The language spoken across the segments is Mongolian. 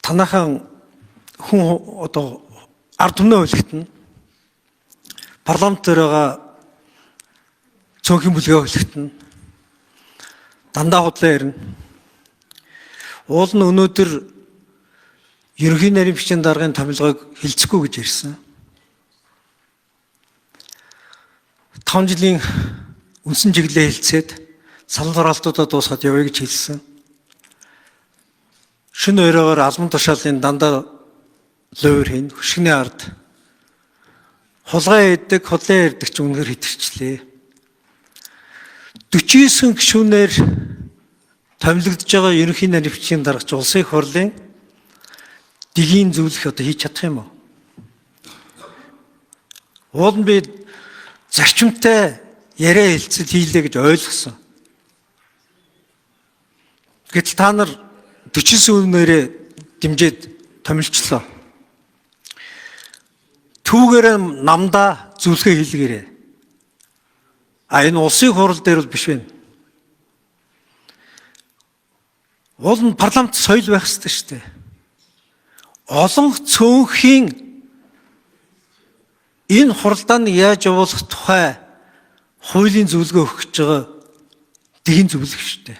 Танайхан хүн одоо ард түмнээ хөлөгтөн парламент дээр байгаа цөөнхийн бүлгээ хөлөгтөн дандаа худлаа ярина. Уул нь өнөөдөр ерөнхий нарийн бичгийн даргын томилгоог хилцэхгүй гэж ирсэн. 5 жилийн үндсэн чиглэлээ хилцээд санал хураалтуудаа дуусгаад явъя гэж хэлсэн. Шинэ өрөөгөр албан тушаалын дандаа луур хийн хөшгөний ард хулгай иддэг, худлаа ярьдаг ч үнээр хэтэрчлээ. 49 гишүүнээр томилогдож байгаа ерөнхий нарийн бичгийн даргач улсын их хурлын дигийн зөвлөх одоо хийж чадах юм уу? Уул нь би зарчимтай яриа хэлцэл хийлээ гэж ойлгосон. Гэтэл та нар 49 үнээрээ дэмжиж томилчлоо. Түүгээр намдаа зөвлөгөө хийлгээрэй. Энэ улсын хурал дээр бол биш байна. Уул нь парламент соёл байх ёстой шүү дээ. Олон цөөнхийн энэ хуралдаанд яаж явуулах тухай хуулийн зөвлөгөө өгөх гэж байгаа дигийн зөвлөх шүү дээ.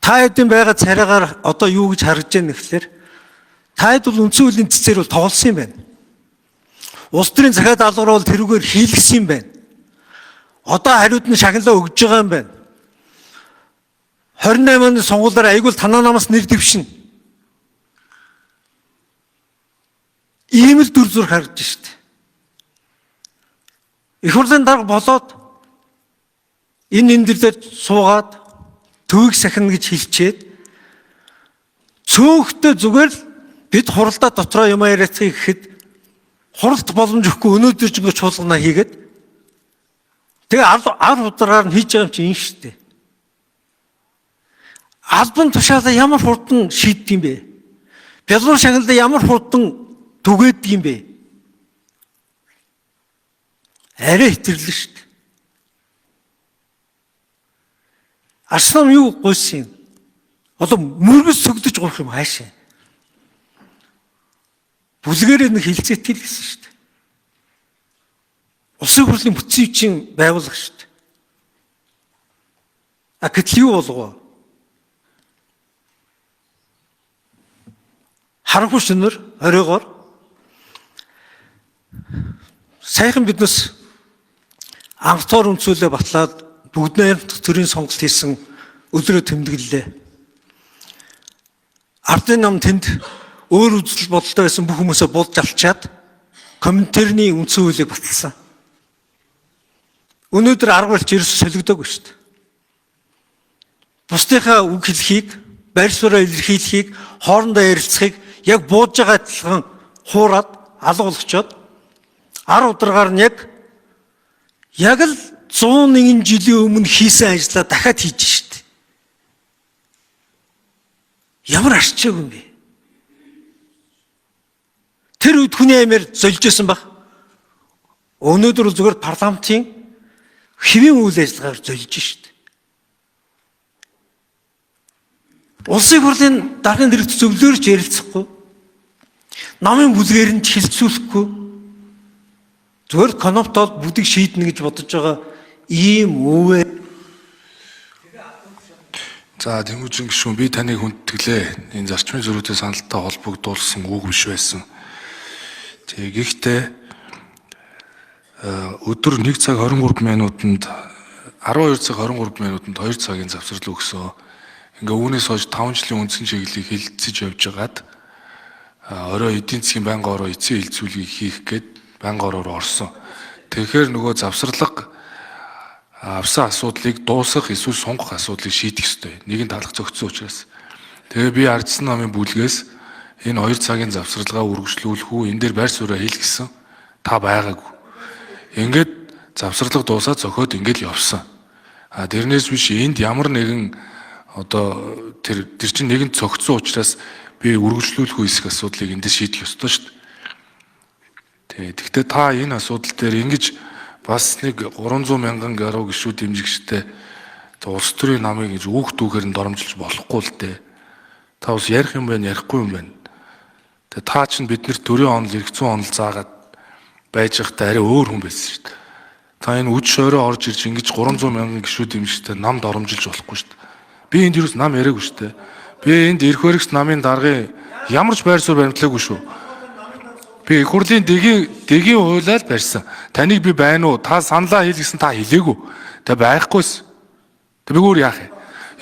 Та хэдийн байгаа царайгаар одоо юу гэж харагдж байна гэхлээр та хэд бол үндсэн хуулийн цэцээр бол тоглосон юм байна. Улс төрийн захиад даалгавар бол тэрүүгээр хийлгэсэн юм байна. Одоо хариуд нь шагналаа өгж байгаа юм байна. 28 оны сонгуулиар айгуул танаа намаас нэр дэвшин. Ийм л дүр зур харагдаж штэ. Их хурлын дарга болоод энэ дээр суугаад төвийг сахина гэж хэлчихэд цөөхтөө зүгээр л бид хуралдаа дотроо юм яриацгийг гэхэд хуралд боломж өгөхгүй өнөөдөр ч ингэ чуулгана хийгээд тэгээ ар ударгаар нь хийж байгаа юм чи энэ шүү дээ. Албан тушаалаа ямар хурдан шийддэг юм бэ? Бялуун шагналаа ямар хурдан түгээдэг юм бэ? Арай хэтэрлэн шүү дээ. Арслан юу гойсон юм? Одоо мөргөс сөгдөж гурах юм хаашаа. Бүлгээрээ нэг хилцээтэй л гэсэн шүү дээ. Улсын хурлын бүтцийн чинь байгууллага шүү дээ. Гэтэл юу болов? Харанхуй шөнөр оройгоор сайхан биднес анх тоор үнцүүлээ батлаад бүгд найрамдах төрийн сонголт хийсэн өдрөө тэмдэглэлээ. Ардын нам тэнд өөр үзэл бодолтой байсан бүх хүмүүсээ булж алчаад комментарийн үндсэн хуулийг баталсан. Өнөөдөр арга барилч ерөөсөй солигдоогүй шүү дээ. Бусдынхаа үг хэлхийг, байр сууриа илэрхийлэхийг, хоорондоо ярилцахыг яг бууж байгаа адилхан хуураад алга болгочоод ар ударгаар нь яг л 101 жилийн өмнө хийсэн ажлаа дахиад хийж штэ. Ямар арчааг юм бэ? Тэр үед хүний амиар золжсэн баг. Өнөөдөр зүгээр парламентын хэвийн үйл ажиллагаар золж штэ. Улсын хурлын даргын дэргэд зөвлөөрч ярилцахгүй. Намын бүлгээр нь хилцүүлэхгүй. Зүгээр коноптол бүгдийг шийднэ гэж бодож байгаа ийм өвөө. За Тэмүүжин гишүүн би таныг хүндэтгэлээ. Энэ зарчмын зөрүүтэй саналтай холбогдуулсан үг биш байсан. Гэхдээ өдөр 1 цаг 23 минутанд 12 цаг 23 минутанд 2 цагийн завсрал өгсөө. Ингээ үүнээс хойш 5 жилийн үндсэн чиглэлийг хилцэж явж байгаад орой эдийн засгийн байнгын ороо эцсийн хилцүүлгийг хийх гээд байнгын ороор орсон. Тэгэхээр нөгөө завсарлага авсан асуудлыг дуусгах эсвэл сунгах асуудлыг шийдэх ёстой. Нэгэн талах зохицсон учраас. Тэгээ би ардсан намын бүлгээс энэ 2 цагийн завсралгаа үргэлжлүүлэх үү, энэ дээр байр сууриа хийлгэсэн та байгаагүй. Ингээд завсралга дуусаад зохиод ингээд явсан. Тэрнээс биш энд ямар нэгэн одоо тэр чинь нэгэн цогцсон учраас би үргэлжлүүлэх үү эсэх асуудлыг эндээс шийдэх ёстой шүү дээ. Тэгэхдээ та энэ асуудал дээр ингэж бас нэг 300 мянган гаруй гишүүд дэмжигчтэй улс төрийн намыг гэж үүх дүүхээр нь доромжилж болохгүй л дээ. Та бас ярих юм байна, ярихгүй юм байна. Тэгээ та чинь биднэрт 40 онол, 100 онол заагаад байж байхдаа арай өөр хүн байсан шүү дээ. Та энэ үд шойроо орж ирж ингэж 300 мянган гишүүд юм шигтэй намд оромжилж болохгүй шүү дээ. Би энд юус нам яриаггүй шүү дээ. Би энд эрх баригч намын даргын ямар ч байр суурь баримтлаагүй шүү. Би их хурлын дэгийн хуулиар барьсан. Таныг би байна уу? Та саналаа хэл гэсэн та хэлээгүй. Та байхгүйс. Тэг би өөр яах вэ?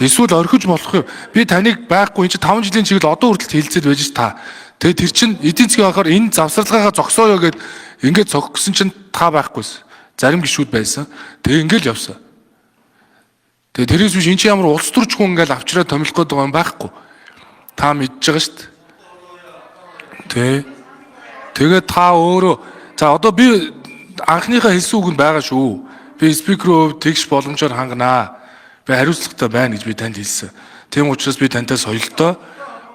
Эсвэл орхиж болох юм. Би таныг байхгүй энэ 5 жилийн чиглэл одоо хүртэл хэлцээд байж та. Тэгээ тэр чин эдийн засгийн байхаар энэ завсарлагаа зогсооё гэд ингээд зогссон чинь та байхгүйс. Зарим гишүүд байсан. Тэгээ ингээл явсан. Тэгээ тэрээс биш энэ чи ямар улс төрчгүй ингээл авчраа томилох гээд байгаа юм байхгүй. Та мэдж байгаа шүү дээ. Тэгээ та өөрөө за одоо би анхныхаа хэлсэн үг нь байгаа шүү. Би спикерөө тэгш боломжоор ханганаа. Би хариуцлагатай байна гэж би танд хэлсэн. Тийм учраас би тантай соёлтой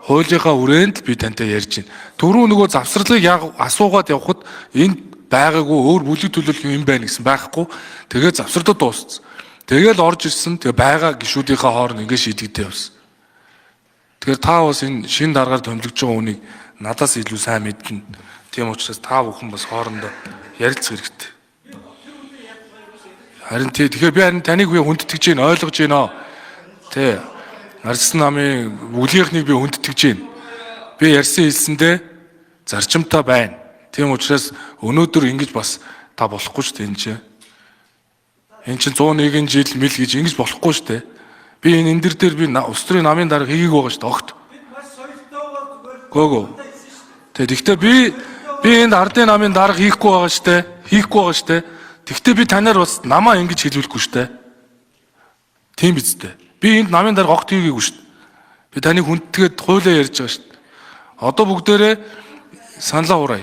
хуулийнхаа хүрээнд би тантай ярьж байна. Түрүү нөгөө завсралыг яг асуугаад явхад энд байгаагүй өөр бүлэг төлөөлөх юм байна гэсэн байхгүй. Тэгээд завсралд дууссан. Тэгээд орж ирсэн. Тэгээ байгаа гишүүдийнхээ хооронд ингэ шийдэгдээ явсан. Тэгэхээр та бас энэ шин даргаар томилж байгаа үнийг надаас илүү сайн мэднэ. Тийм учраас та бүхэн бас хоорондоо ярилцах хэрэгтэй. Харин тэгэхээр би харин таныг би хүндэтгэж гин ойлгож гинэ. Тэ. Арслан намын бүлгийнхнийг би хүндэтгэж гин. Би ярьсан хэлсэндээ зарчимтай байна. Тийм учраас өнөөдөр ингэж бас та болохгүй шүү дээ энэ чинь. Энэ чинь 101 жил мэл гэж ингэж болохгүй шүү дээ. Би энэ дээр би улс төрийн намын дарга хийгээг байгаа шүү дээ. Огт. Гөө. Тэгэхдээ би энд ардын намын дарга хийхгүй байгаа шүү дээ. Хийхгүй байгаа шүү дээ. Тэгвэл би танаар бас намаа ингэж хэлүүлэхгүй шүү дээ. Тийм биз дээ. Би энд намын дарга огт хийгээгүй шүү дээ. Би таныг хүндэтгээд хуйлаа ярьж байгаа шүү дээ. Одоо бүгдээрээ саналаа ураа.